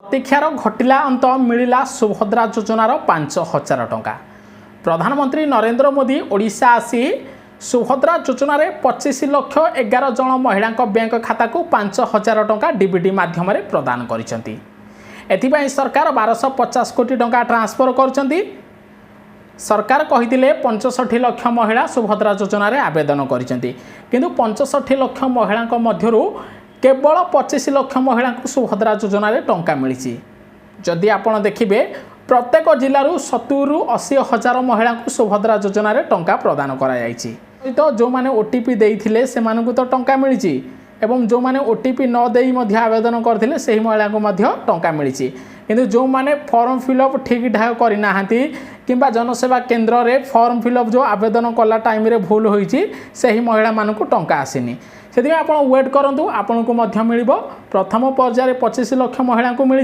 प्रतीक्षार घटिला अंत मिलिला सुभद्रा योजनार 5,000 टंका। प्रधानमंत्री नरेंद्र मोदी ओडिशा आसी सुभद्रा योजन 25,11 जन महिला बैंक खाता को 5,000 टंका डीबीटी माध्यम प्रदान करिसेंती। एथिपाई सरकार 1250 कोटी टंका ट्रांसफर करछंती। सरकार कहिथिले 65 लाख महिला सुभद्रा योजन आवेदन करिसेंती, किंतु 65 लाख महिला मध्यरु केवल 25 लाख महिला को सुभद्रा योजन टंका मिली। जदि आपण देखिबे प्रत्येक जिलूर 70 रु 80 हजार महिला को सुभद्रा योजन टंका प्रदान करा जायछि। तो जो माने ओटीपी देइथिले सेमानकु तो टंका मिली एवं जो माने ओटीपी न देई मध्य आवेदन करथिले सेही महिला को मध्य टंका मिली। किंतु जो माने फॉर्म फिलअप ठीक ठाक करि नाहंती किंबा जनसेवा केंद्र रे फॉर्म फिलअप जो आवेदन कला टाइम रे भूल होईछि सेही महिला मानकु टंका आसीनी। से आप वेट करूँ आपन को मिल प्रथम पर्यायर 25 लाख महिला को मिली।